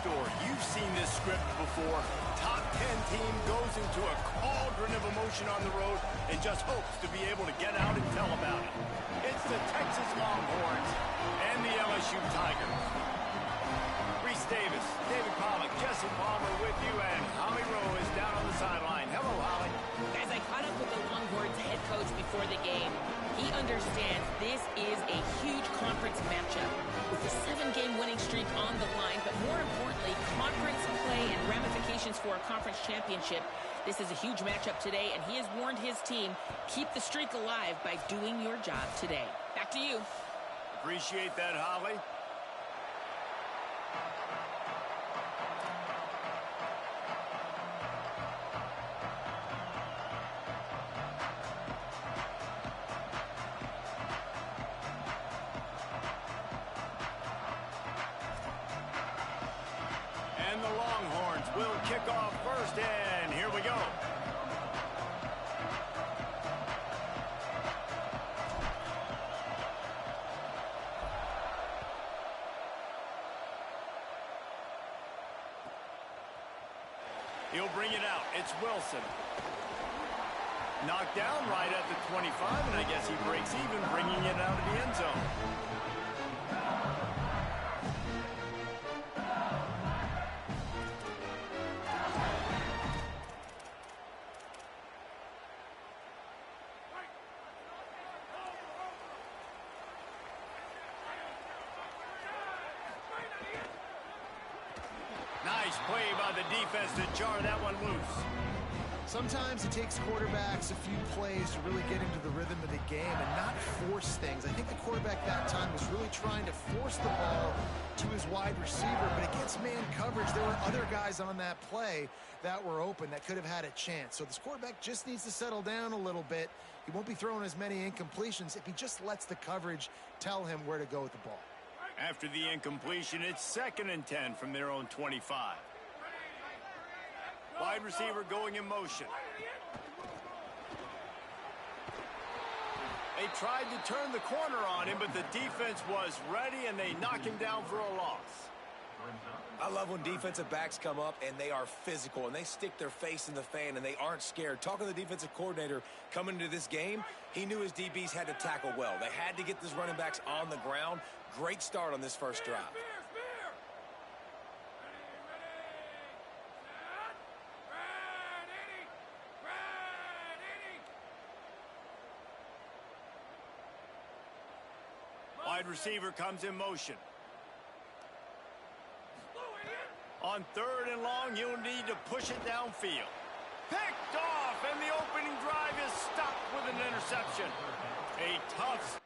story. You've seen this script before. Top 10 team goes into a cauldron of emotion on the road and just hopes to be able to get out and tell about it. It's the Texas Longhorns and the LSU Tigers. Reese Davis, David Pollack, Jesse Palmer with you, and Holly Rowe is down on the sideline. Hello, Holly. As I caught up with the Longhorns head coach before the game, he understands this is a huge conference matchup with a 7-game winning streak on the line, but more importantly, conference play and ramifications for a conference championship. This is a huge matchup today, and he has warned his team, keep the streak alive by doing your job today. Back to you. Appreciate that, Holly. And the Longhorns will kick off first, and here we go. He'll bring it out. It's Wilson. Knocked down right at the 25, and I guess he breaks even, bringing it out of the end zone. Nice play by the defense to jar that one loose. Sometimes it takes quarterbacks a few plays to really get into the rhythm of the game and not force things. I think the quarterback that time was really trying to force the ball to his wide receiver, but against man coverage, there were other guys on that play that were open that could have had a chance. So this quarterback just needs to settle down a little bit. He won't be throwing as many incompletions if he just lets the coverage tell him where to go with the ball. After the incompletion, it's 2nd and 10 from their own 25. Wide receiver going in motion. They tried to turn the corner on him, but the defense was ready, and they knock him down for a loss. I love when defensive backs come up and they are physical and they stick their face in the fan and they aren't scared. Talking to the defensive coordinator coming into this game, he knew his DBs had to tackle well. They had to get these running backs on the ground. Great start on this first drive. Wide receiver comes in motion. On 3rd and long, you'll need to push it downfield. Picked off, and the opening drive is stopped with an interception. A tough...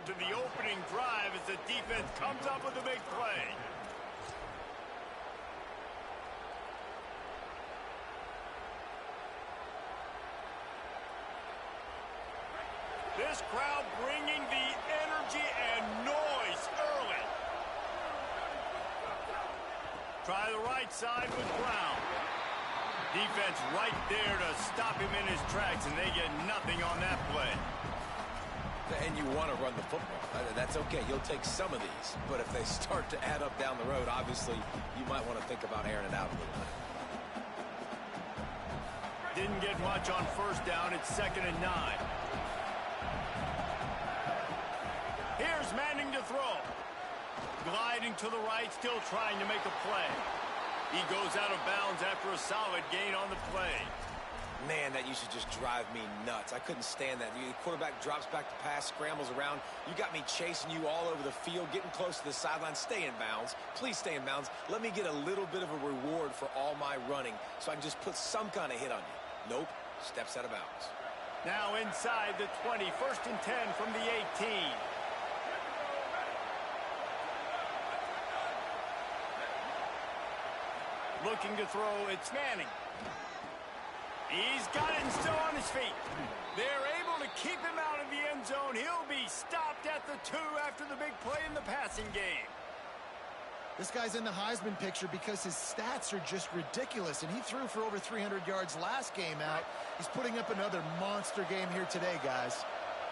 to the opening drive as the defense comes up with a big play. This crowd bringing the energy and noise early. Try the right side with Brown. Defense right there to stop him in his tracks, and they get nothing on that play. And you want to run the football. That's okay. You'll take some of these. But if they start to add up down the road, obviously, you might want to think about airing it out a little bit. Didn't get much on 1st down. It's 2nd and 9. Here's Manning to throw. Gliding to the right, still trying to make a play. He goes out of bounds after a solid gain on the play. Man, that used to just drive me nuts. I couldn't stand that. The quarterback drops back to pass, scrambles around. You got me chasing you all over the field, getting close to the sideline. Stay in bounds. Please stay in bounds. Let me get a little bit of a reward for all my running so I can just put some kind of hit on you. Nope. Steps out of bounds. Now inside the 20. 1st and 10 from the 18. Looking to throw, it's Manning. He's got it and still on his feet. They're able to keep him out of the end zone. He'll be stopped at the 2 after the big play in the passing game. This guy's in the Heisman picture because his stats are just ridiculous, and he threw for over 300 yards last game out. He's putting up another monster game here today, guys.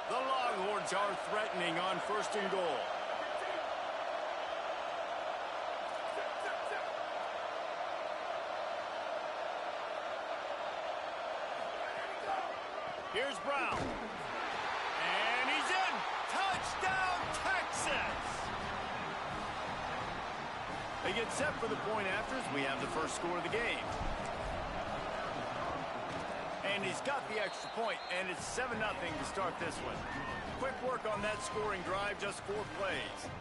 The Longhorns are threatening on 1st and goal. Here's Brown. And he's in. Touchdown, Texas! They get set for the point afters. We have the first score of the game. And he's got the extra point, and it's 7-0 to start this one. Quick work on that scoring drive, just 4 plays.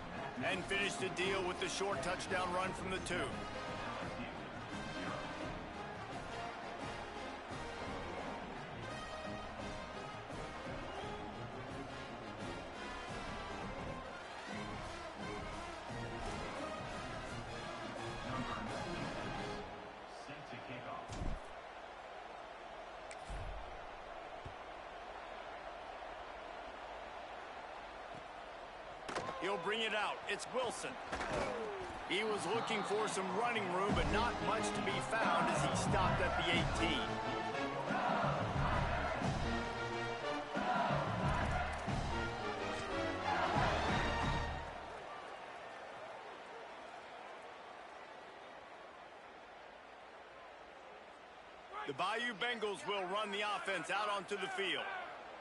And finished the deal with the short touchdown run from the 2. He'll bring it out. It's Wilson. He was looking for some running room, but not much to be found as he stopped at the 18. The Bayou Bengals will run the offense out onto the field.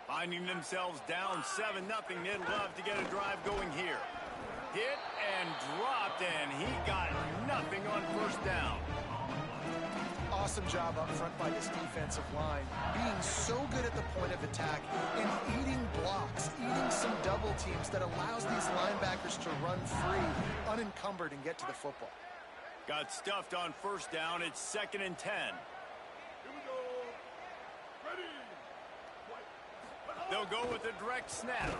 Finding themselves down 7-0, they'd love to get a drive going here. Hit and dropped, and he got nothing on 1st down. Awesome job up front by this defensive line, being so good at the point of attack and eating blocks, eating some double teams that allows these linebackers to run free, unencumbered, and get to the football. Got stuffed on 1st down. It's 2nd and 10. They'll go with a direct snap.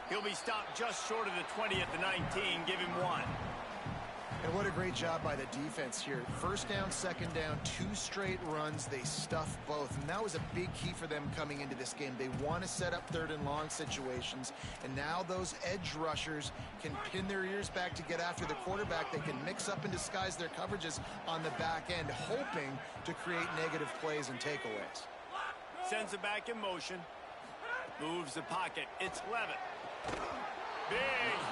He'll be stopped just short of the 20 at the 19. Give him 1. And what a great job by the defense here. 1st down, 2nd down, 2 straight runs. They stuffed both, and that was a big key for them coming into this game. They want to set up 3rd and long situations, and now those edge rushers can pin their ears back to get after the quarterback. They can mix up and disguise their coverages on the back end, hoping to create negative plays and takeaways. Sends it back in motion. Moves the pocket. It's Levitt. Big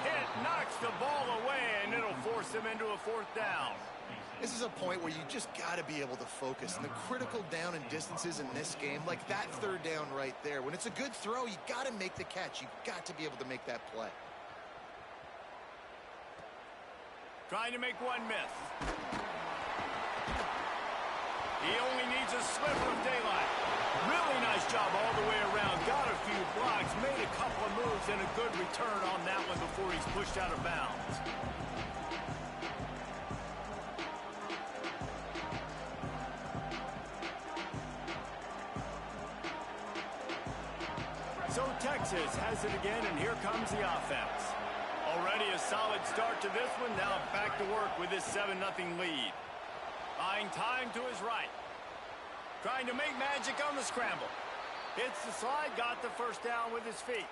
hit, knocks the ball away, and it'll force them into a 4th down. This is a point where you just got to be able to focus. And the critical down and distances in this game, like that 3rd down right there, when it's a good throw, you got to make the catch. You got to be able to make that play. Trying to make one miss. He only needs a sliver of daylight. Really nice job all the way around. Got a few blocks, made a couple of moves, and a good return on that one before he's pushed out of bounds. So Texas has it again, and here comes the offense. Already a solid start to this one. Now back to work with this 7-0 lead. Buying time to his right. Trying to make magic on the scramble. Hits the slide, got the 1st down with his feet.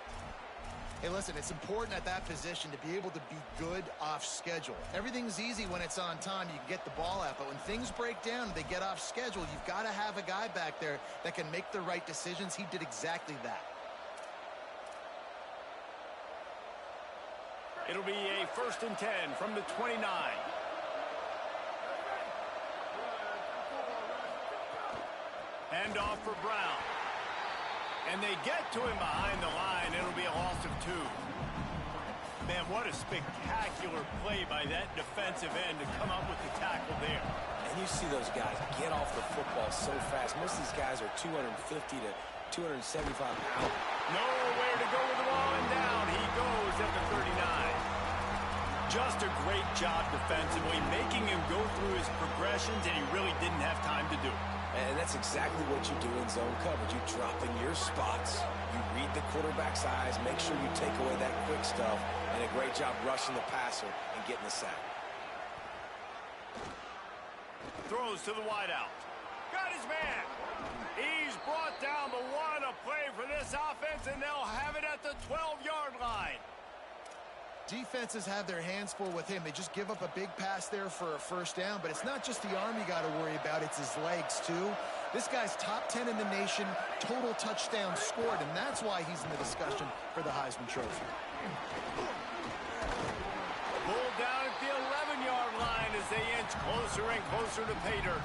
Hey, listen, it's important at that position to be able to be good off schedule. Everything's easy when it's on time. You can get the ball out, but when things break down, they get off schedule. You've got to have a guy back there that can make the right decisions. He did exactly that. It'll be a 1st and 10 from the 29. Hand off for Brown. And they get to him behind the line. It'll be a loss of 2. Man, what a spectacular play by that defensive end to come up with the tackle there. And you see those guys get off the football so fast. Most of these guys are 250 to 275 pounds. Nowhere to go with the ball, and down he goes at the 39. Just a great job defensively, making him go through his progressions, and he really didn't have time to do it. And that's exactly what you do in zone coverage. You drop in your spots. You read the quarterback's eyes, make sure you take away that quick stuff, and a great job rushing the passer and getting the sack. throws to the wideout. Got his man. He's brought down, but what a play for this offense, and they'll have it at the 12-yard line. Defenses have their hands full with him. They just give up a big pass there for a first down, but it's not just the arm you got to worry about, it's his legs too. This guy's top 10 in the nation, total touchdowns scored, and that's why he's in the discussion for the Heisman Trophy. Pulled down at the 11-yard line as they inch closer and closer to pay dirt.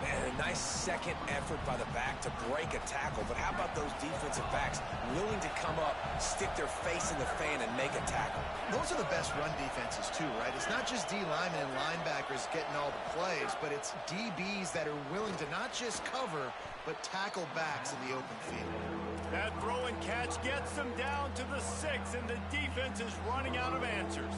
Man, a nice second effort by the back to break a tackle. But how about those defensive backs willing to come up, stick their face in the fan, and make a tackle? Those are the best run defenses, too, right? It's not just D linemen and linebackers getting all the plays, but it's DBs that are willing to not just cover, but tackle backs in the open field. That throw and catch gets them down to the 6, and the defense is running out of answers.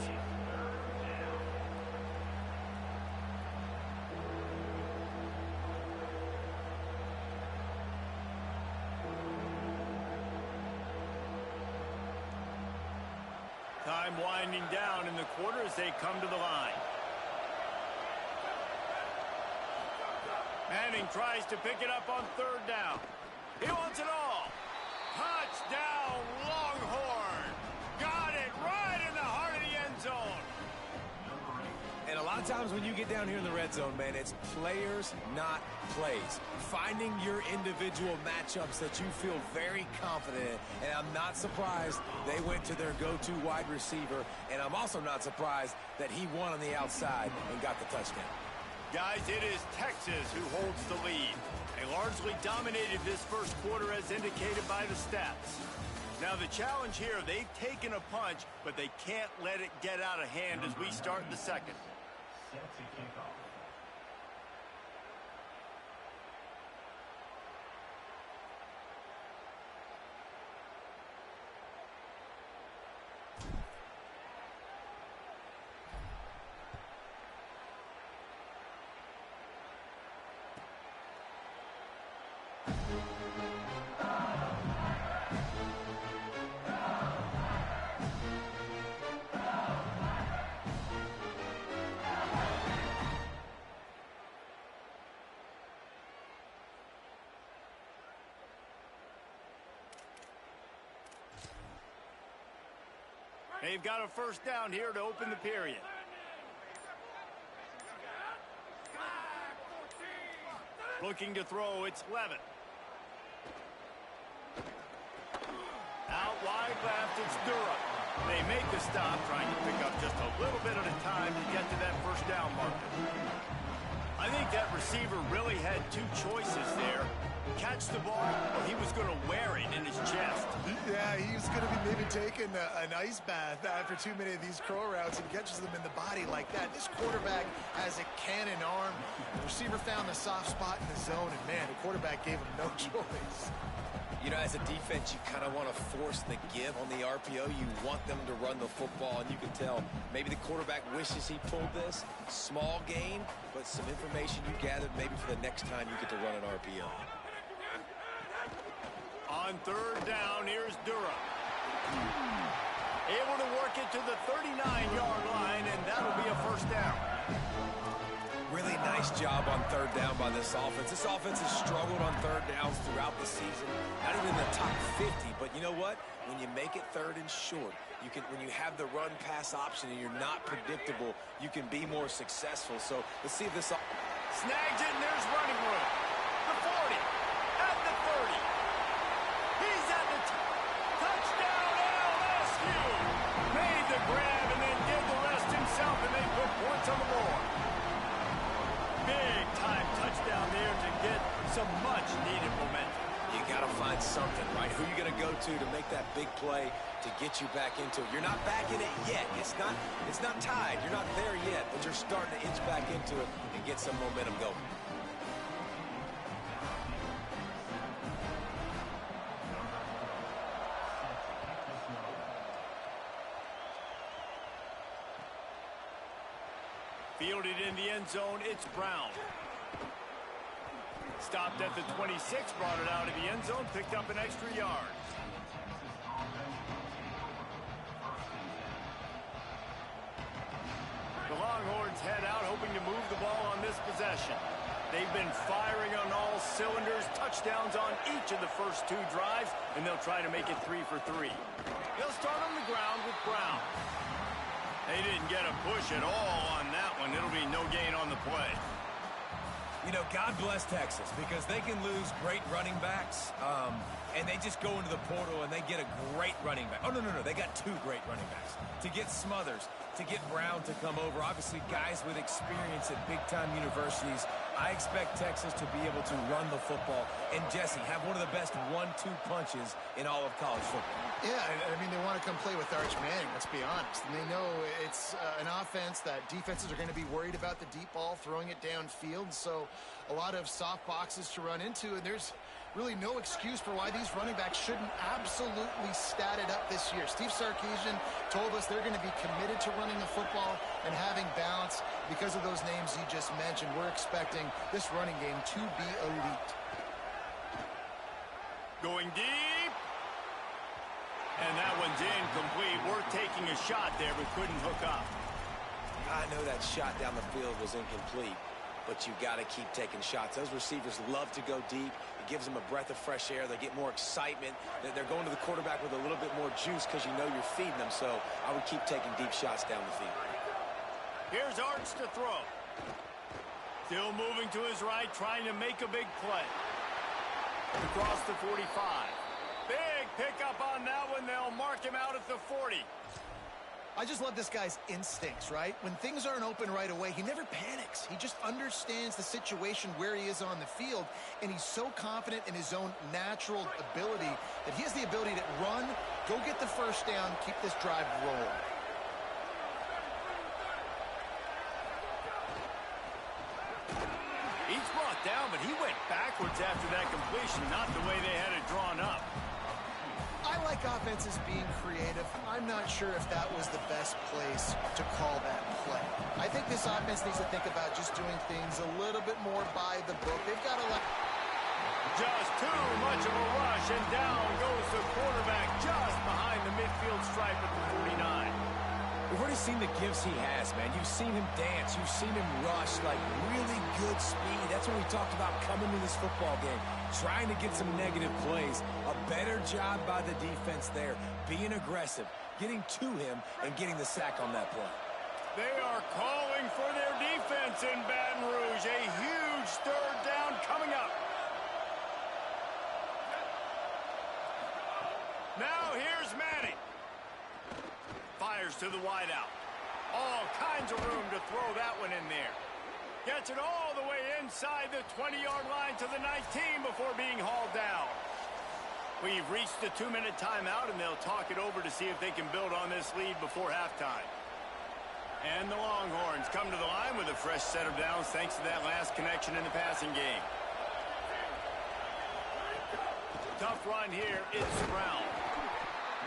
Time winding down in the quarter as they come to the line. Manning tries to pick it up on third down. He wants it all. Touchdown, Longhorn. Got it right in the heart of the end zone. And a lot of times when you get down here in the red zone, man, it's players, not plays. Finding your individual matchups that you feel very confident in. And I'm not surprised they went to their go-to wide receiver. And I'm also not surprised that he won on the outside and got the touchdown. Guys, it is Texas who holds the lead. They largely dominated this first quarter as indicated by the stats. Now the challenge here, they've taken a punch, but they can't let it get out of hand as we start the second. Set to kick off. They've got a first down here to open the period. Looking to throw, it's Levitt. Out wide left, it's Durham. They make the stop, trying to pick up just a little bit at a time to get to that first down marker. I think that receiver really had two choices there. Catch the ball, or he was going to wear it in his chest. Yeah, he was going to be maybe taking an ice bath after too many of these curl routes and catches them in the body like that. This quarterback has a cannon arm. The receiver found the soft spot in the zone, and man, the quarterback gave him no choice. You know, as a defense, you kind of want to force the give on the RPO. You want them to run the football, and you can tell maybe the quarterback wishes he pulled this. Small gain, but some information you gathered maybe for the next time you get to run an RPO. On third down, here's Durham. Able to work it to the 39-yard line, and that'll be a first down. Really nice job on third down by this offense. This offense has struggled on third downs throughout the season. Not even in the top 50, but you know what? When you make it third and short, when you have the run-pass option and you're not predictable, you can be more successful. So let's see if this... Snags it, and there's running room. The 40, at the 30. He's at the touchdown, LSU. Made the grab and then did the rest himself, and they put points on the board. Big time touchdown there to get some much needed momentum. You got to find something, right? Who you going to go to make that big play to get you back into it? You're not back in it yet. It's not tied. You're not there yet, but you're starting to inch back into it and get some momentum going. Fielded in the end zone, it's Brown. Stopped at the 26, brought it out of the end zone, picked up an extra yard. The Longhorns head out, hoping to move the ball on this this possession. They've been firing on all cylinders, touchdowns on each of the first 2 drives, and they'll try to make it 3 for 3. They'll start on the ground with Brown. They didn't get a push at all on that one. It'll be no gain on the play. You know, God bless Texas, because they can lose great running backs, and they just go into the portal and they get a great running back. Oh, no, they got 2 great running backs. To get Smothers, to get Brown to come over, obviously guys with experience at big-time universities. I expect Texas to be able to run the football and, Jesse, have one of the best 1-2 punches in all of college football. Yeah, I mean, they want to come play with Arch Manning, let's be honest. And they know it's an offense that defenses are going to be worried about the deep ball, throwing it downfield. So a lot of soft boxes to run into, and there's really no excuse for why these running backs shouldn't absolutely stat it up this year. Steve Sarkisian told us they're going to be committed to running the football and having balance because of those names you just mentioned. We're expecting this running game to be elite. Going deep. And that one's incomplete. We're taking a shot there, but couldn't hook up. I know that shot down the field was incomplete, but you got to keep taking shots. Those receivers love to go deep. It gives them a breath of fresh air. They get more excitement. They're going to the quarterback with a little bit more juice because you know you're feeding them. So I would keep taking deep shots down the field. Here's Arch to throw. Still moving to his right, trying to make a big play. Across the 45. Big pickup on that one. They'll mark him out at the 40. I just love this guy's instincts, right? When things aren't open right away, he never panics. He just understands the situation where he is on the field, and he's so confident in his own natural ability that he has the ability to run, go get the first down, keep this drive rolling. He's brought down, but he went backwards after that completion, not the way they had it drawn up. I like offenses being creative. I'm not sure if that was the best place to call that play. I think this offense needs to think about just doing things a little bit more by the book. They've got to let... Just too much of a rush, and down goes the quarterback just behind the midfield stripe at the 49. We've already seen the gifts he has, man. You've seen him dance. You've seen him rush, like really good speed. That's what we talked about coming to this football game, trying to get some negative plays. A better job by the defense there, being aggressive, getting to him, and getting the sack on that play. They are calling for their defense in Baton Rouge. A huge 3rd down coming up. Now here's Manning. Fires to the wideout. All kinds of room to throw that one in there. Gets it all the way inside the 20-yard line to the 19 before being hauled down. We've reached the 2-minute timeout, and they'll talk it over to see if they can build on this lead before halftime. And the Longhorns come to the line with a fresh set of downs thanks to that last connection in the passing game. Tough run here. It's Brown.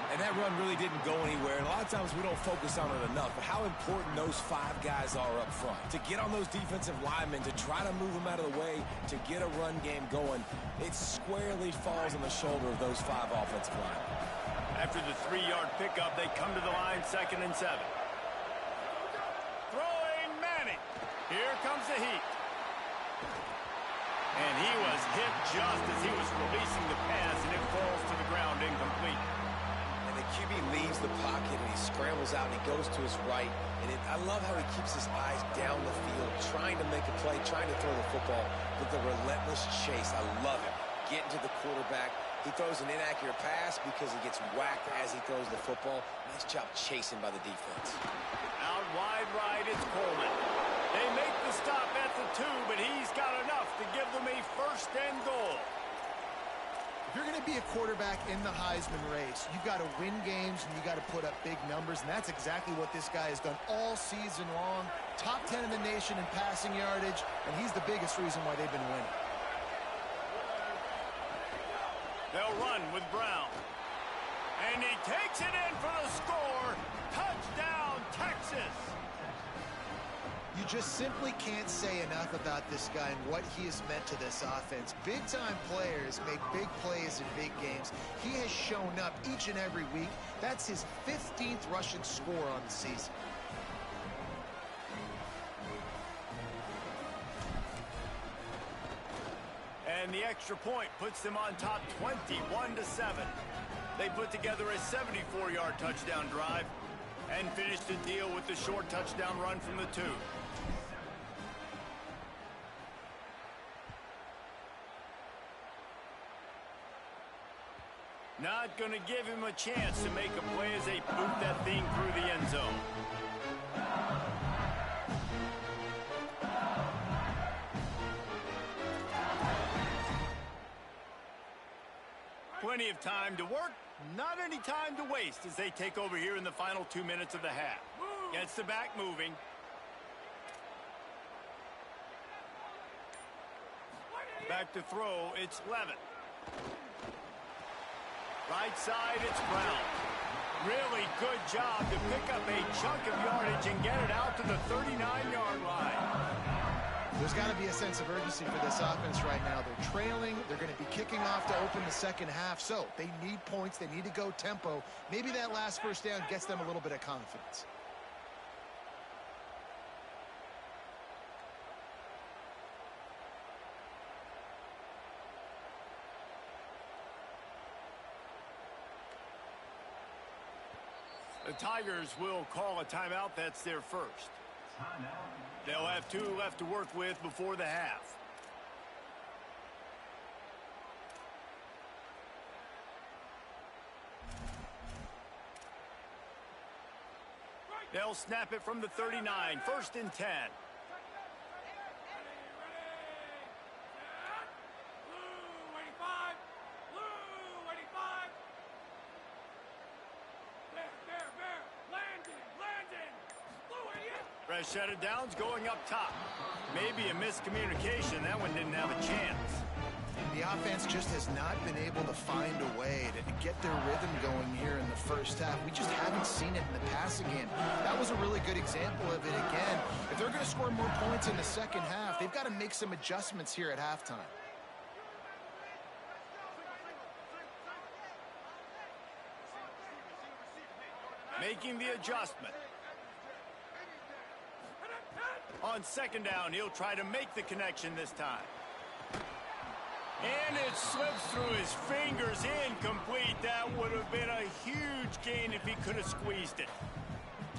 And that run really didn't go anywhere, and a lot of times we don't focus on it enough, but how important those 5 guys are up front. To get on those defensive linemen, to try to move them out of the way, to get a run game going, it squarely falls on the shoulder of those 5 offensive linemen. After the 3-yard pickup, they come to the line 2nd and 7. Throwing Manning. Here comes the heat. And he was hit just as he was releasing the pass, and it falls to the ground incomplete. The QB leaves the pocket and he scrambles out and he goes to his right. And I love how he keeps his eyes down the field, trying to make a play, trying to throw the football with the relentless chase. I love it. Getting to the quarterback. He throws an inaccurate pass because he gets whacked as he throws the football. Nice job chasing by the defense. Out wide right, it's Coleman. They make the stop at the 2, but he's got enough to give them a 1st and goal. If you're going to be a quarterback in the Heisman race, you've got to win games and you got to put up big numbers, and that's exactly what this guy has done all season long. Top 10 in the nation in passing yardage, and he's the biggest reason why they've been winning. They'll run with Brown. And he takes it in for the score. Touchdown, Texas. You just simply can't say enough about this guy and what he has meant to this offense. Big-time players make big plays in big games. He has shown up each and every week. That's his 15th rushing score on the season. And the extra point puts them on top 21-7. They put together a 74-yard touchdown drive and finished the deal with the short touchdown run from the 2. Not going to give him a chance to make a play as they boot that thing through the end zone. Plenty of time to work, not any time to waste as they take over here in the final 2 minutes of the half. Gets the back moving. Back to throw, it's Levin. Right side, it's Brown. Really good job to pick up a chunk of yardage and get it out to the 39-yard line. There's got to be a sense of urgency for this offense right now. They're trailing. They're going to be kicking off to open the second half. So they need points. They need to go tempo. Maybe that last first down gets them a little bit of confidence. The Tigers will call a timeout. That's their first. Timeout. They'll have 2 left to work with before the half. They'll snap it from the 39. 1st and 10. Fresh set of downs going up top. Maybe a miscommunication. That one didn't have a chance. The offense just has not been able to find a way to get their rhythm going here in the first half. We just haven't seen it in the passing game. That was a really good example of it again. If they're going to score more points in the second half, they've got to make some adjustments here at halftime. Making the adjustment. On 2nd down, he'll try to make the connection this time. And it slips through his fingers, incomplete. That would have been a huge gain if he could have squeezed it.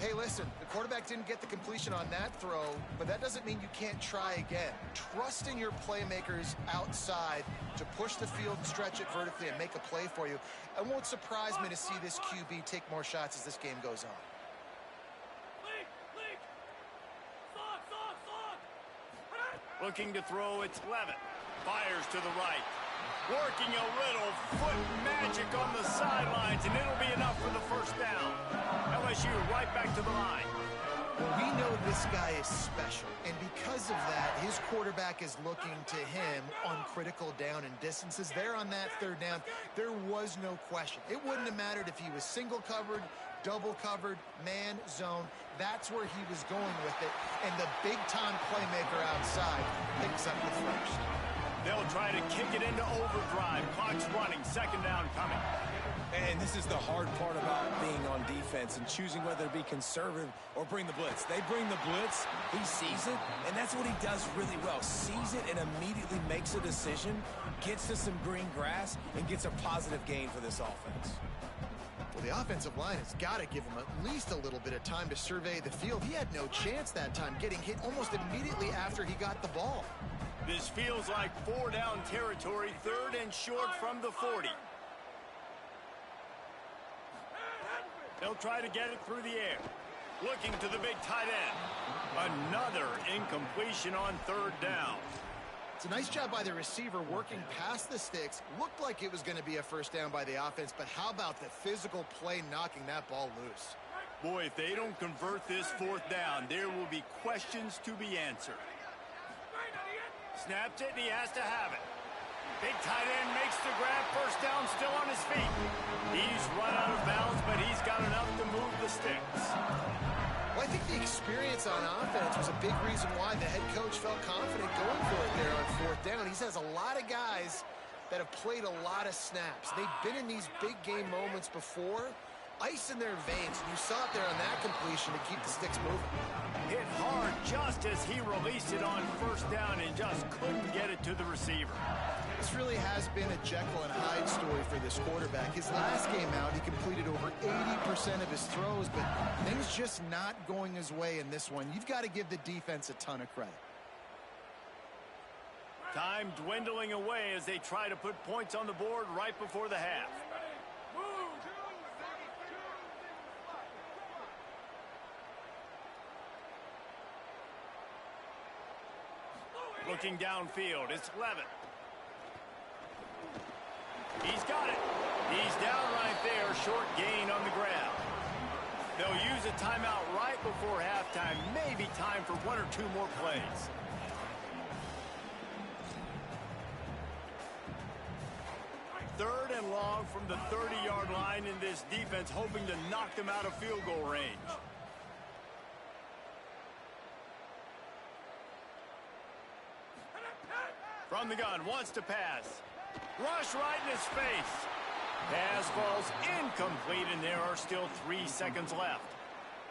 Hey, listen, the quarterback didn't get the completion on that throw, but that doesn't mean you can't try again. Trust in your playmakers outside to push the field and stretch it vertically and make a play for you. It won't surprise me to see this QB take more shots as this game goes on. Looking to throw, it's Levin. Fires to the right. Working a little foot magic on the sidelines, and it'll be enough for the first down. LSU right back to the line. Well, we know this guy is special, and because of that, his quarterback is looking to him on critical down and distances. There on that 3rd down, there was no question. It wouldn't have mattered if he was single covered, double covered, man, zone. That's where he was going with it, and the big-time playmaker outside picks up the first. They'll try to kick it into overdrive. Clock's running. 2nd down coming. And this is the hard part about being on defense and choosing whether to be conservative or bring the blitz. They bring the blitz, he sees it, and that's what he does really well. Sees it and immediately makes a decision, gets to some green grass, and gets a positive gain for this offense. Well, the offensive line has got to give him at least a little bit of time to survey the field. He had no chance that time, getting hit almost immediately after he got the ball. This feels like 4-down territory, 3rd and short from the 40. They'll try to get it through the air. Looking to the big tight end. Another incompletion on 3rd down. It's a nice job by the receiver working past the sticks. Looked like it was going to be a first down by the offense, but how about the physical play knocking that ball loose? Boy, if they don't convert this 4th down, there will be questions to be answered. Snaps it, and he has to have it. Big tight end makes the grab. First down, still on his feet. He's run out of bounds, but he's got enough to move the sticks. Well, I think the experience on offense was a big reason why the head coach felt confident going for it there on 4th down. He has a lot of guys that have played a lot of snaps. They've been in these big game moments before. Ice in their veins. You saw it there on that completion to keep the sticks moving. Hit hard just as he released it on 1st down and just couldn't get it to the receiver. This really has been a Jekyll and Hyde story for this quarterback. His last game out, he completed over 80% of his throws, but things just not going his way in this one. You've got to give the defense a ton of credit. Time dwindling away as they try to put points on the board right before the half. Looking downfield, it's Levitt. He's got it. He's down right there, short gain on the grab. They'll use a timeout right before halftime, maybe time for one or two more plays. Third and long from the 30-yard line in this defense, hoping to knock them out of field goal range. From the gun, wants to pass. Rush right in his face. Pass falls incomplete, and there are still 3 seconds left.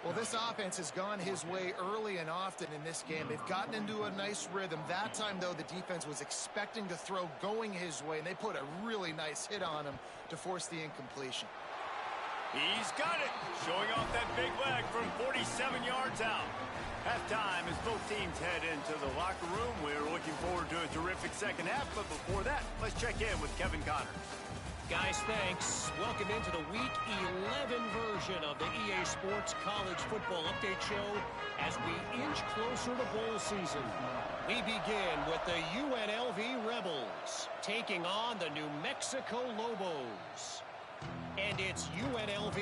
Well, this offense has gone his way early and often in this game. They've gotten into a nice rhythm. That time, though, the defense was expecting to throw going his way, and they put a really nice hit on him to force the incompletion. He's got it, showing off that big leg from 47 yards out. Halftime as both teams head into the locker room. We're looking forward to a terrific second half, but before that, let's check in with Kevin Connors. Guys, thanks. Welcome into the Week 11 version of the EA Sports College Football Update Show as we inch closer to bowl season. We begin with the UNLV Rebels taking on the New Mexico Lobos. And it's UNLV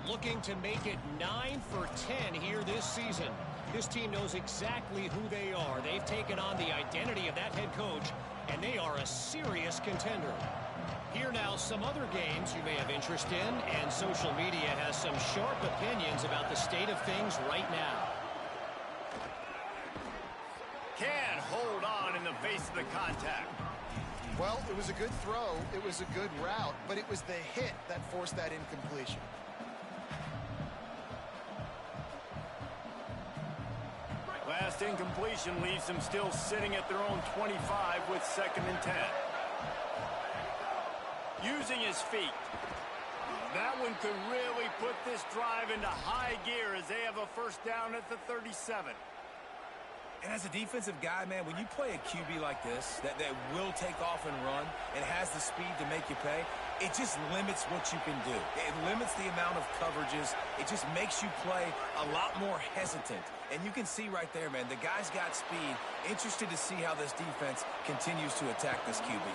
looking to make it 9 for 10 here this season. This team knows exactly who they are. They've taken on the identity of that head coach, and they are a serious contender. Here now some other games you may have interest in, and social media has some sharp opinions about the state of things right now. Can't hold on in the face of the contact. Well, it was a good throw, it was a good route, but it was the hit that forced that incompletion. Last incompletion leaves them still sitting at their own 25 with 2nd and 10. Using his feet. That one could really put this drive into high gear as they have a first down at the 37. And as a defensive guy, man, when you play a QB like this, that will take off and run and has the speed to make you pay, it just limits what you can do. It limits the amount of coverages. It just makes you play a lot more hesitant. And you can see right there, man, the guy's got speed. Interested to see how this defense continues to attack this QB.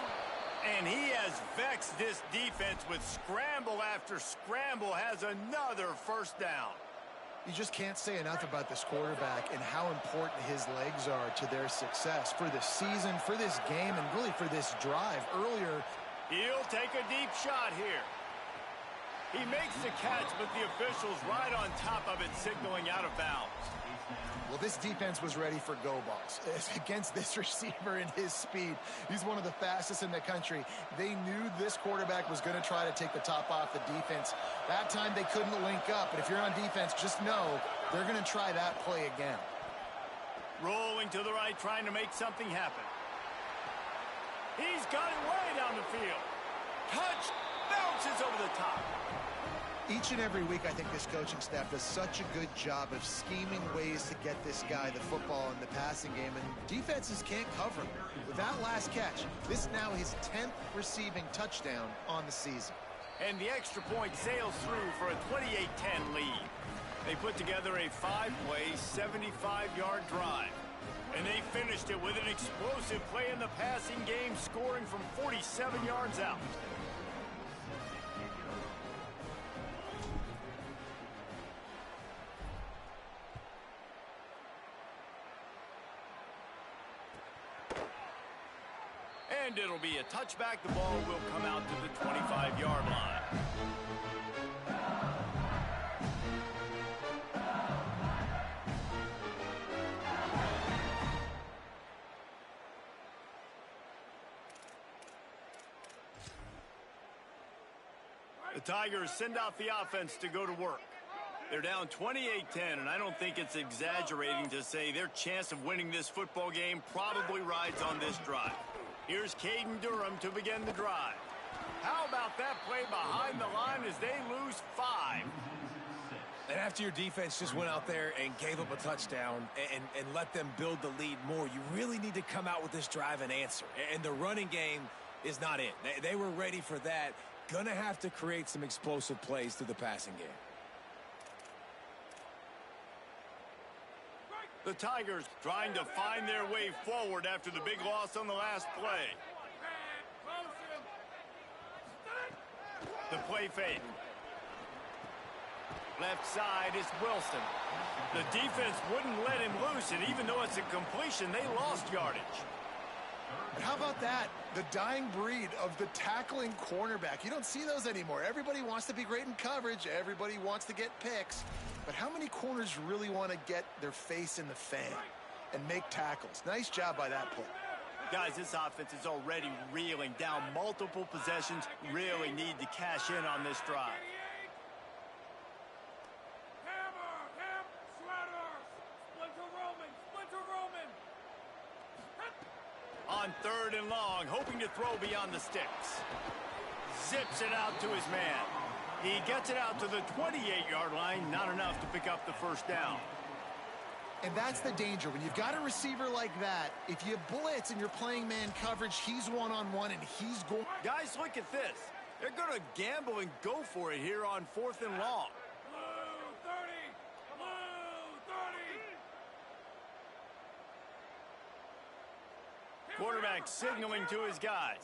And he has vexed this defense with scramble after scramble, has another first down. You just can't say enough about this quarterback and how important his legs are to their success for the season, for this game, and really for this drive. Earlier, he'll take a deep shot here. He makes the catch, but the official's right on top of it, signaling out of bounds. Well, this defense was ready for go balls against this receiver and his speed. He's one of the fastest in the country. They knew this quarterback was going to try to take the top off the defense. That time they couldn't link up, but if you're on defense, just know they're going to try that play again. Rolling to the right, trying to make something happen. He's got it way down the field. Touch, bounces over the top. Each and every week, I think this coaching staff does such a good job of scheming ways to get this guy the football in the passing game, and defenses can't cover him. With that last catch, this is now his 10th receiving touchdown on the season. And the extra point sails through for a 28-10 lead. They put together a 5-play, 75-yard drive. And they finished it with an explosive play in the passing game, scoring from 47 yards out. And it'll be a touchback. The ball will come out to the 25-yard line. The Tigers send out the offense to go to work. They're down 28-10, and I don't think it's exaggerating to say their chance of winning this football game probably rides on this drive. Here's Caden Durham to begin the drive. How about that play behind the line as they lose 5? And after your defense just went out there and gave up a touchdown and let them build the lead more, you really need to come out with this drive and answer. And the running game is not it. They were ready for that. Gonna have to create some explosive plays through the passing game. The Tigers trying to find their way forward after the big loss on the last play. The play fake. Left side is Wilson. The defense wouldn't let him loose, and even though it's a completion, they lost yardage. And how about that? The dying breed of the tackling cornerback. You don't see those anymore. Everybody wants to be great in coverage. Everybody wants to get picks. But how many corners really want to get their face in the fan and make tackles? Nice job by that play. Guys, this offense is already reeling down multiple possessions. Really need to cash in on this drive. On 3rd and long, hoping to throw beyond the sticks. Zips it out to his man. He gets it out to the 28-yard line. Not enough to pick up the first down. And that's the danger. When you've got a receiver like that, if you blitz and you're playing man coverage, he's one-on-one and he's going. Guys, look at this. They're going to gamble and go for it here on 4th and long. Quarterback signaling to his guys.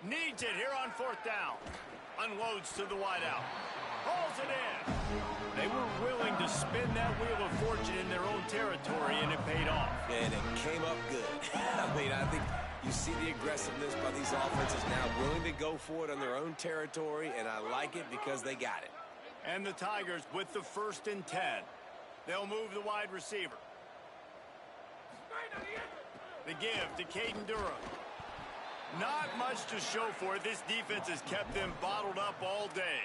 Needs it here on 4th down. Unloads to the wideout. Hauls it in. They were willing to spin that wheel of fortune in their own territory, and it paid off. And it came up good. I think you see the aggressiveness by these offenses now, willing to go for it on their own territory, and I like it because they got it. And the Tigers with the 1st and 10. They'll move the wide receiver. The give to Caden Durham. Not much to show for it. This defense has kept them bottled up all day.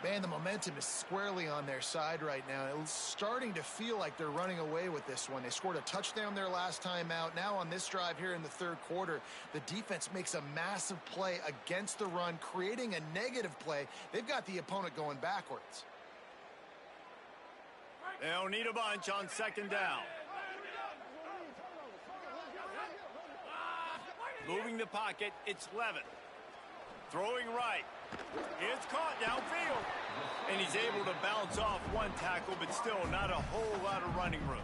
Man, the momentum is squarely on their side right now. It's starting to feel like they're running away with this one. They scored a touchdown their last time out. Now on this drive here in the 3rd quarter, the defense makes a massive play against the run, creating a negative play. They've got the opponent going backwards. They'll need a bunch on 2nd down. Moving the pocket, it's Levin. Throwing right. It's caught downfield. And he's able to bounce off one tackle, but still not a whole lot of running room.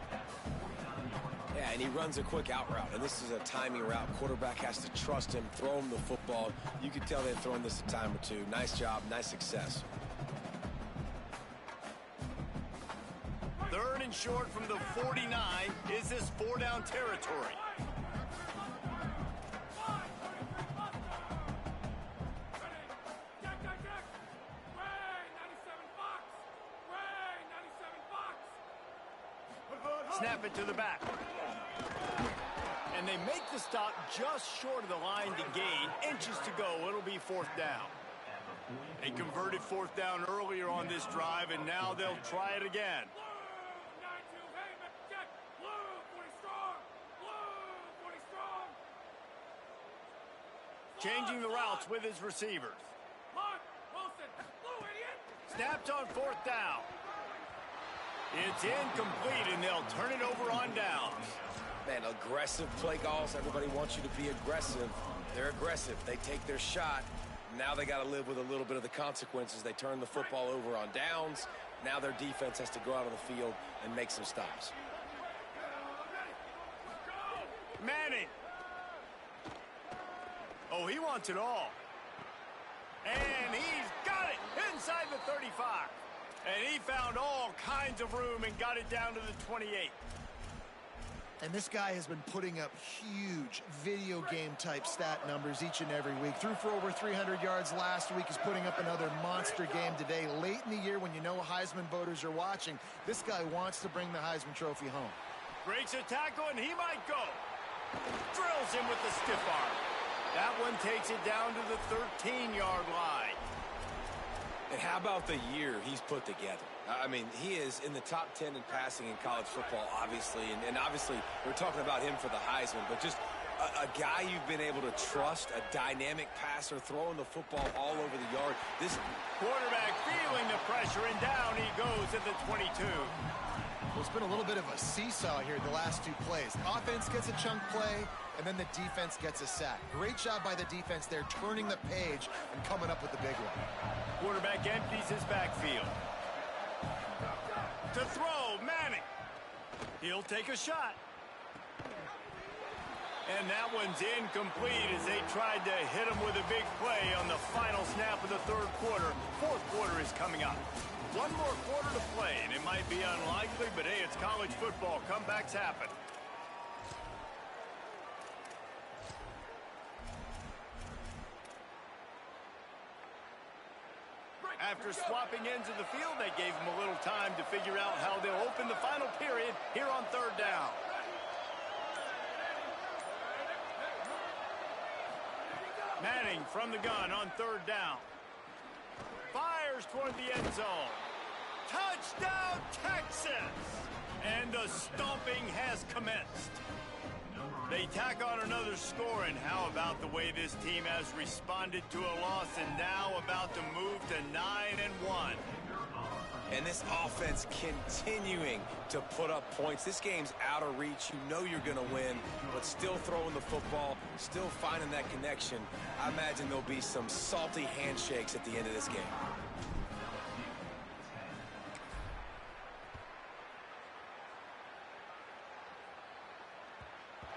Yeah, and he runs a quick out route, and this is a timing route. Quarterback has to trust him, throw him the football. You can tell they've thrown this a time or two. Nice job, nice success. 3rd and short from the 49. Is this 4-down territory? Snap it to the back. And they make the stop just short of the line to gain. Inches to go. It'll be 4th down. They converted 4th down earlier on this drive, and now they'll try it again. Changing the routes with his receivers. Snapped on 4th down. It's incomplete, and they'll turn it over on downs. Man, aggressive play calls. Everybody wants you to be aggressive. They're aggressive. They take their shot. Now they got to live with a little bit of the consequences. They turn the football over on downs. Now their defense has to go out on the field and make some stops. Manning. Oh, he wants it all. And he's got it inside the 35. And he found all kinds of room and got it down to the 28. And this guy has been putting up huge video game type stat numbers each and every week. Threw for over 300 yards last week. He's putting up another monster game today. Late in the year when you know Heisman voters are watching, this guy wants to bring the Heisman Trophy home. Breaks a tackle and he might go. Drills him with the stiff arm. That one takes it down to the 13-yard line. And how about the year he's put together? I mean, he is in the top 10 in passing in college football, obviously. And obviously, we're talking about him for the Heisman. But just a guy you've been able to trust, a dynamic passer, throwing the football all over the yard. This quarterback feeling the pressure, and down he goes at the 22. Well, it's been a little bit of a seesaw here the last two plays. Offense gets a chunk play, and then the defense gets a sack. Great job by the defense there, turning the page and coming up with the big one. Quarterback empties his backfield. To throw, Manning. He'll take a shot. And that one's incomplete as they tried to hit him with a big play on the final snap of the third quarter. Fourth quarter is coming up. One more quarter to play, and it might be unlikely, but hey, it's college football. Comebacks happen. After swapping ends of the field, they gave him a little time to figure out how they'll open the final period here on third down. Manning from the gun on third down. Fires toward the end zone. Touchdown, Texas! And the stomping has commenced. They tack on another score, and how about the way this team has responded to a loss and now about to move to 9-1. And this offense continuing to put up points. This game's out of reach. You know you're going to win, but still throwing the football, still finding that connection. I imagine there'll be some salty handshakes at the end of this game.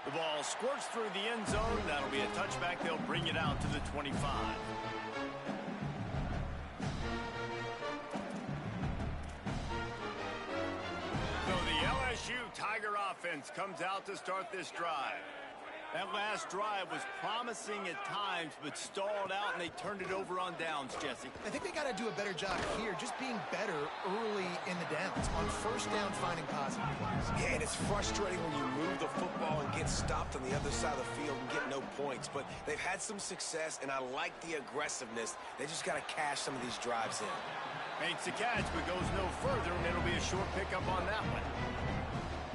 The ball squirts through the end zone. That'll be a touchback. They'll bring it out to the 25. So the LSU Tiger offense comes out to start this drive. That last drive was promising at times, but stalled out, and they turned it over on downs, Jesse. I think they got to do a better job here, just being better early in the downs. On first down, finding positive plays. Yeah, and it's frustrating when you move the football and get stopped on the other side of the field and get no points. But they've had some success, and I like the aggressiveness. They just got to cash some of these drives in. Makes the catch, but goes no further, and it'll be a short pickup on that one.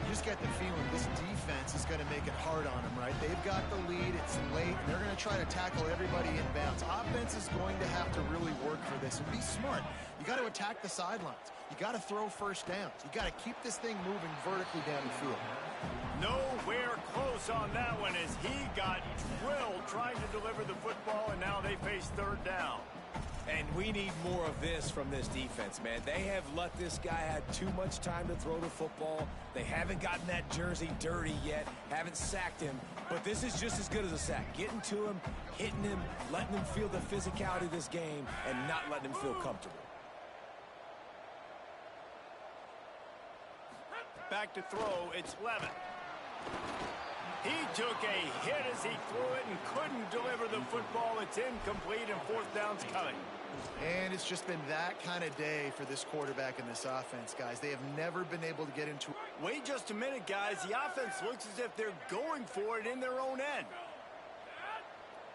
You just get the feeling this defense is going to make it hard on them, right? They've got the lead, it's late, and they're going to try to tackle everybody inbounds. Offense is going to have to really work for this and be smart. You got to attack the sidelines. You got to throw first downs. You got to keep this thing moving vertically down the field. Nowhere close on that one as he got drilled trying to deliver the football, and now they face third down. And we need more of this from this defense, man. They have let this guy have too much time to throw the football. They haven't gotten that jersey dirty yet, haven't sacked him. But this is just as good as a sack. Getting to him, hitting him, letting him feel the physicality of this game, and not letting him feel comfortable. Back to throw, it's Levin. He took a hit as he threw it and couldn't deliver the football. It's incomplete, and fourth down's coming. And it's just been that kind of day for this quarterback and this offense, guys. They have never been able to get into it. Wait just a minute, guys. The offense looks as if they're going for it in their own end.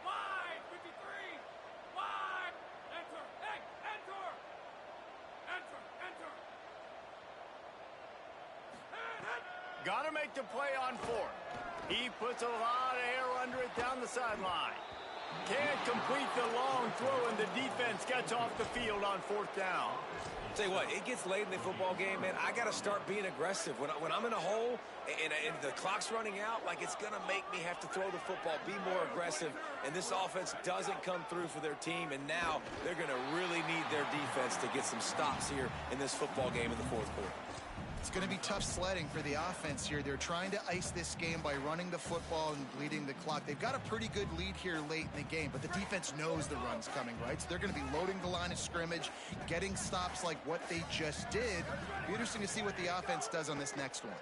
Wide, 53. Wide. Enter. Hey, enter. Enter. Enter. Got to make the play on fourth. He puts a lot of air under it down the sideline. Can't complete the long throw, and the defense gets off the field on fourth down. Tell you what, it gets late in the football game, man. I got to start being aggressive. When I'm in a hole and the clock's running out, like, it's going to make me have to throw the football, be more aggressive, and this offense doesn't come through for their team, and now they're going to really need their defense to get some stops here in this football game in the fourth quarter. It's going to be tough sledding for the offense here. They're trying to ice this game by running the football and bleeding the clock. They've got a pretty good lead here late in the game, but the defense knows the run's coming, right? So they're going to be loading the line of scrimmage, getting stops like what they just did. Be interesting to see what the offense does on this next one.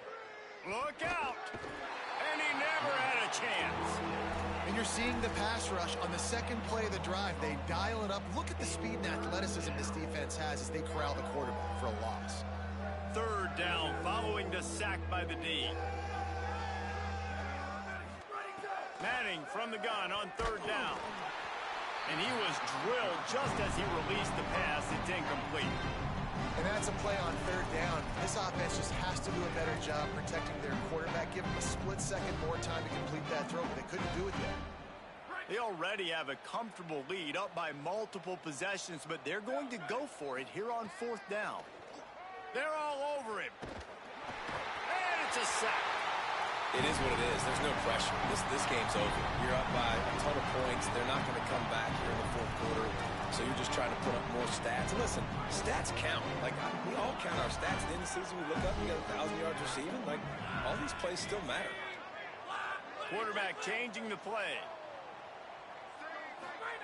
Look out! And he never had a chance. And you're seeing the pass rush on the second play of the drive. They dial it up. Look at the speed and athleticism this defense has as they corral the quarterback for a loss. Third down following the sack by the D. Manning from the gun on third down. And he was drilled just as he released the pass. It's incomplete. And that's a play on third down. This offense just has to do a better job protecting their quarterback. Give him a split second more time to complete that throw, but they couldn't do it yet. They already have a comfortable lead, up by multiple possessions, but they're going to go for it here on fourth down. They're all over him. And it's a sack. It is what it is. There's no pressure. This game's over. You're up by a ton of points. They're not going to come back here in the fourth quarter. So you're just trying to put up more stats. And listen, stats count. Like, we all count our stats. At the end of the season, we look up, we got 1,000 yards receiving. Like, all these plays still matter. Quarterback changing the play.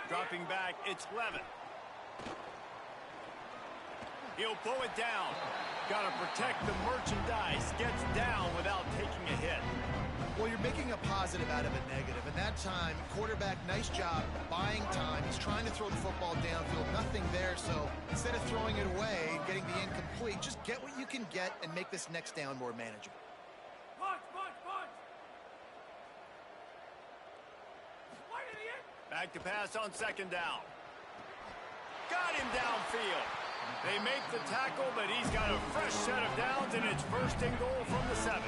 Dropping back, it's Levin. He'll pull it down. Got to protect the merchandise. Gets down without taking a hit. Well, you're making a positive out of a negative. And that time, quarterback, nice job buying time. He's trying to throw the football downfield. Nothing there, so instead of throwing it away, getting the incomplete, just get what you can get and make this next down more manageable. Punch, punch, punch. Wide idiot. Back to pass on second down. Got him downfield. They make the tackle, but he's got a fresh set of downs, and it's first and goal from the 7.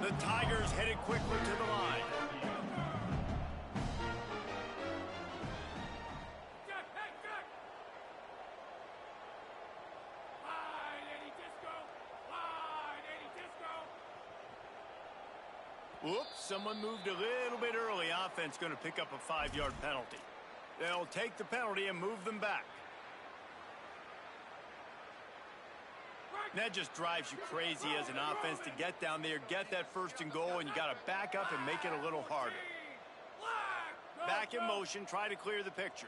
The Tigers headed quickly to the line. Jack, hey, Jack. Wide, Eddie Disco. Wide, Eddie Disco. Whoops, someone moved a little bit early. Offense going to pick up a 5-yard penalty. They'll take the penalty and move them back. That just drives you crazy as an offense to get down there, get that first and goal, and you got to back up and make it a little harder. Back in motion, try to clear the picture.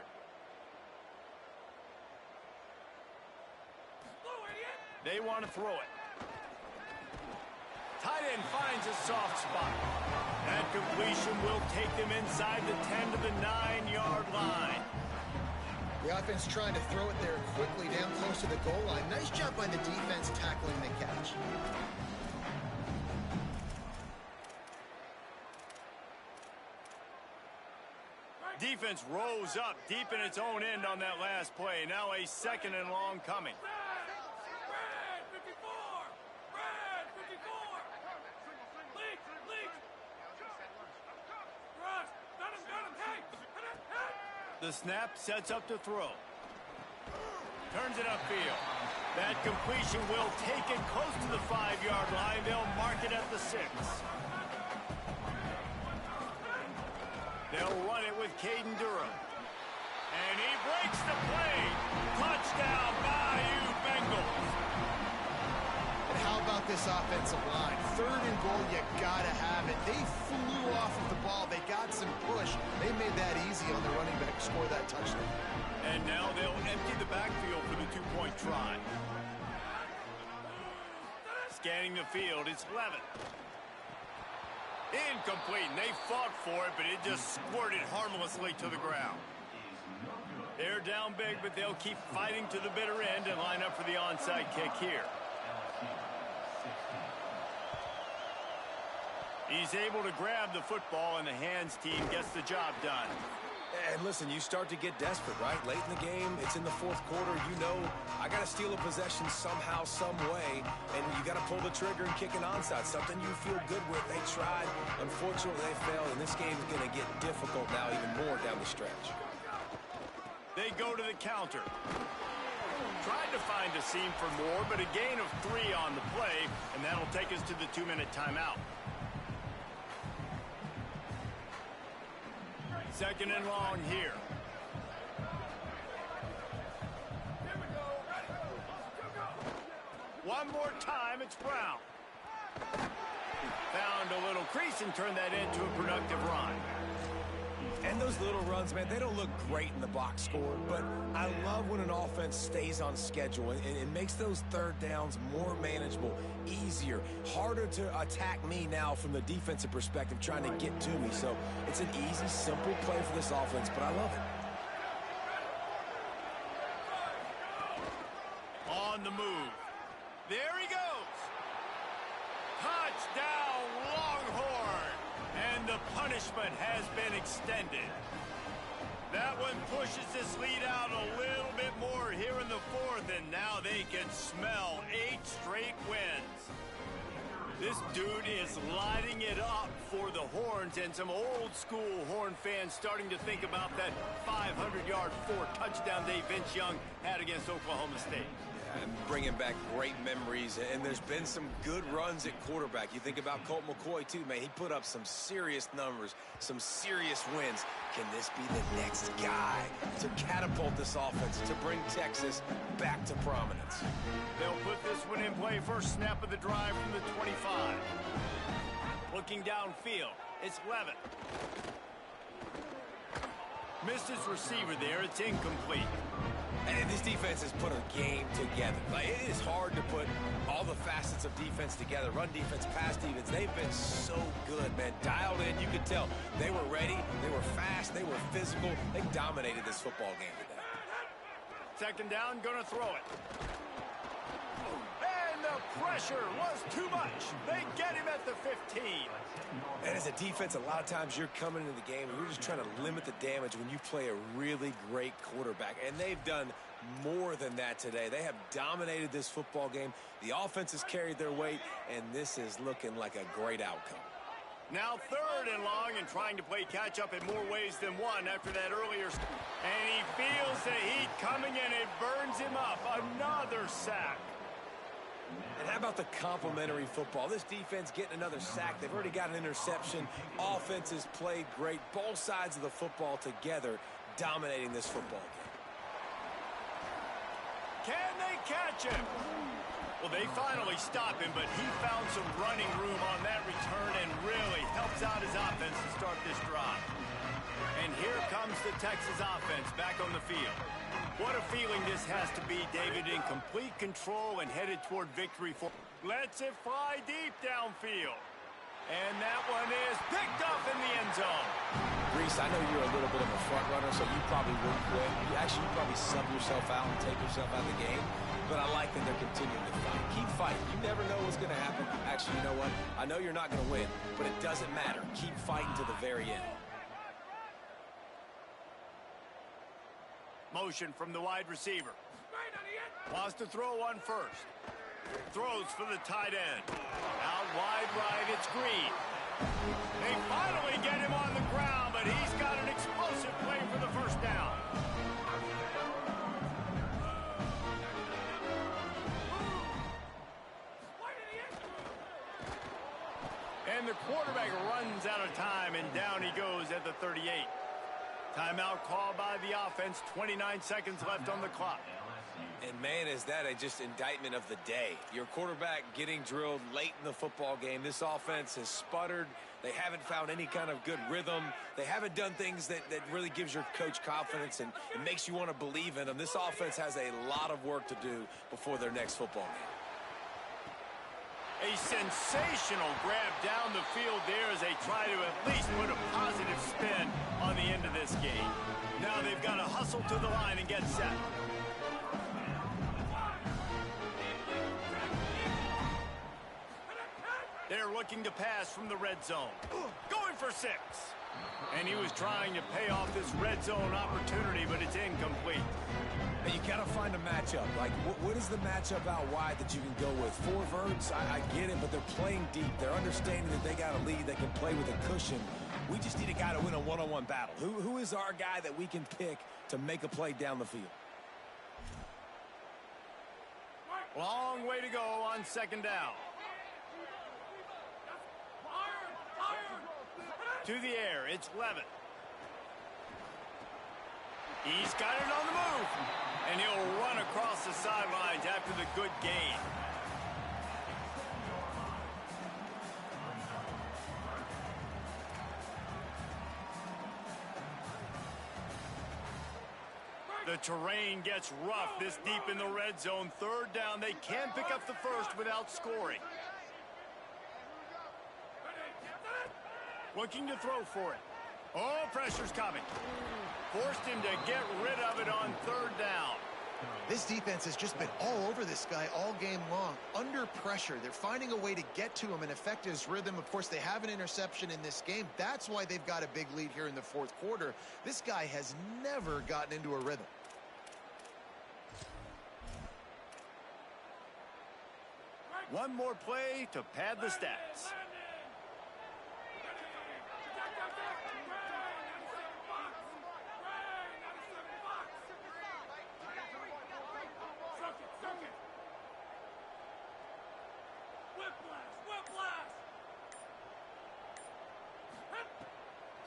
They want to throw it. Tight end finds a soft spot. That completion will take them inside the 10 to the 9-yard line. The offense trying to throw it there quickly down close to the goal line. Nice job by the defense tackling the catch. Defense rose up deep in its own end on that last play. Now a second and long coming. Red 54. Red 54. Leak, leak. Rush. Got him. Hey. The snap sets up to throw. Turns it upfield. That completion will take it close to the 5-yard line. They'll mark it at the 6. They'll run it with Caden Durham. And he breaks the play. Touchdown, Bayou Bengals. And how about this offensive line? Third and goal, you gotta have it. They flew off of the ball. They got some push. They made that easy on the running back to score that touchdown. And now they'll empty the backfield for the 2-point try. Scanning the field, it's Levin. Incomplete, and they fought for it, but it just squirted harmlessly to the ground. They're down big, but they'll keep fighting to the bitter end and line up for the onside kick here. He's able to grab the football, and the hands team gets the job done. And listen, you start to get desperate, right? Late in the game, it's in the fourth quarter. You know, I got to steal a possession somehow, some way, and you got to pull the trigger and kick an onside, something you feel good with. They tried. Unfortunately, they failed, and this game's going to get difficult now even more down the stretch. They go to the counter. Tried to find a seam for more, but a gain of 3 on the play, and that'll take us to the 2-minute timeout. Second and long here. One more time, it's Brown. Found a little crease and turned that into a productive run. And those little runs, man, they don't look great in the box score, but I love when an offense stays on schedule and it makes those third downs more manageable, easier, harder to attack me now from the defensive perspective, trying to get to me. So it's an easy, simple play for this offense, but I love it. On the move. There he goes. Touchdown, Longhorn. And the punishment has been extended. That one pushes this lead out a little bit more here in the fourth, and now they can smell 8 straight wins. This dude is lighting it up for the Horns, and some old-school Horn fans starting to think about that 500-yard, 4-touchdown day Vince Young had against Oklahoma State. And bringing back great memories, and there's been some good runs at quarterback. You think about Colt McCoy, too, man. He put up some serious numbers, some serious wins. Can this be the next guy to catapult this offense, to bring Texas back to prominence? They'll put this one in play. First snap of the drive from the 25. Looking downfield, it's Levitt. Missed his receiver there. It's incomplete. And this defense has put a game together. Like, it is hard to put all the facets of defense together. Run defense, pass defense. They've been so good, man. Dialed in. You could tell they were ready. They were fast. They were physical. They dominated this football game today. Second down, gonna throw it. And the pressure was too much. They get him at the 15. And as a defense, a lot of times you're coming into the game and you're just trying to limit the damage when you play a really great quarterback. And they've done more than that today. They have dominated this football game. The offense has carried their weight, and this is looking like a great outcome. Now third and long, and trying to play catch-up in more ways than one after that earlier. And he feels the heat coming, and it burns him up. Another sack. And how about the complimentary football? This defense getting another sack. They've already got an interception. Offense has played great. Both sides of the football together dominating this football game. Can they catch him? Well, they finally stop him, but he found some running room on that return and really helps out his offense to start this drive. And here comes the Texas offense back on the field. What a feeling this has to be, David, in complete control and headed toward victory. Lets it fly deep downfield. And that one is picked up in the end zone. Reese, I know you're a little bit of a front runner, so you probably wouldn't quit. You probably sub yourself out and take yourself out of the game. But I like that they're continuing to fight. Keep fighting. You never know what's going to happen. Actually, you know what? I know you're not going to win, but it doesn't matter. Keep fighting to the very end. Motion from the wide receiver. Wants to throw one first. Throws for the tight end. Out wide right, it's Green. They finally get him on the ground, but he's got an explosive play for the first down. And the quarterback runs out of time, and down he goes at the 38. Timeout called by the offense. 29 seconds left on the clock. And, man, is that just indictment of the day. Your quarterback getting drilled late in the football game. This offense has sputtered. They haven't found any kind of good rhythm. They haven't done things that really gives your coach confidence and it makes you want to believe in them. This offense has a lot of work to do before their next football game. A sensational grab down the field there as they try to at least put a positive spin on the end of this game. Now they've got to hustle to the line and get set. They're looking to pass from the red zone. Going for 6. And he was trying to pay off this red zone opportunity, but it's incomplete. You got to find a matchup. Like, what is the matchup out wide that you can go with? 4 verts, I get it, but they're playing deep. They're understanding that they got a lead. They can play with a cushion. We just need a guy to win a one-on-one battle. Who is our guy that we can pick to make a play down the field? Long way to go on second down. To the air, it's Levitt. He's got it on the move. And he'll run across the sidelines after the good gain. The terrain gets rough this deep in the red zone. Third down, they can pick up the first without scoring. Looking to throw for it. Oh, pressure's coming. Forced him to get rid of it on third down. This defense has just been all over this guy all game long. Under pressure, they're finding a way to get to him and affect his rhythm. Of course, they have an interception in this game. That's why they've got a big lead here in the fourth quarter. This guy has never gotten into a rhythm. One more play to pad the stats.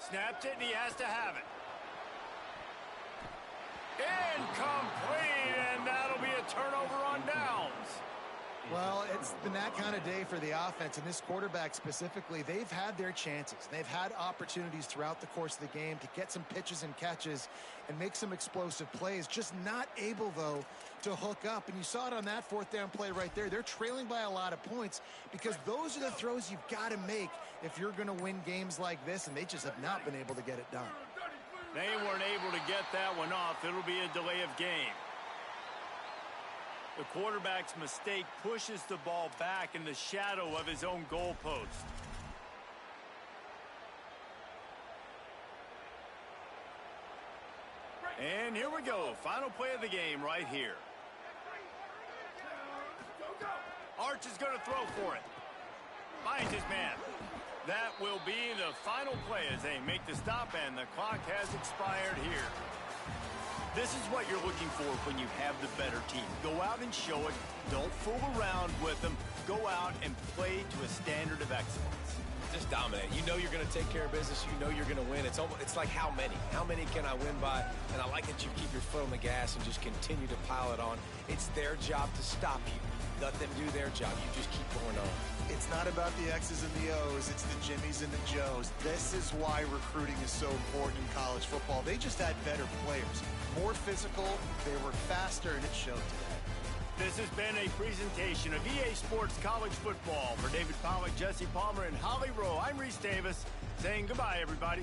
Snapped it, and he has to have it. Incomplete, and that'll be a turnover on downs. Well, it's been that kind of day for the offense, and this quarterback specifically, they've had their chances. They've had opportunities throughout the course of the game to get some pitches and catches and make some explosive plays, just not able, though, to hook up. And you saw it on that fourth down play right there. They're trailing by a lot of points because those are the throws you've got to make if you're going to win games like this, and they just have not been able to get it done. They weren't able to get that one off. It'll be a delay of game. The quarterback's mistake pushes the ball back in the shadow of his own goalpost. And here we go. Final play of the game right here. Arch is going to throw for it. Finds his man. That will be the final play as they make the stop, and the clock has expired here. This is what you're looking for when you have the better team. Go out and show it. Don't fool around with them. Go out and play to a standard of excellence. Just dominate. You know you're going to take care of business. You know you're going to win. It's like how many? How many can I win by? And I like that you keep your foot on the gas and just continue to pile it on. It's their job to stop you. Let them do their job. You just keep going on. It's not about the X's and the O's. It's the Jimmies and the Joes. This is why recruiting is so important in college football. They just had better players. More physical, they were faster, and it showed today. This has been a presentation of EA Sports College Football. For David Pollack, Jesse Palmer, and Holly Rowe, I'm Reese Davis saying goodbye, everybody.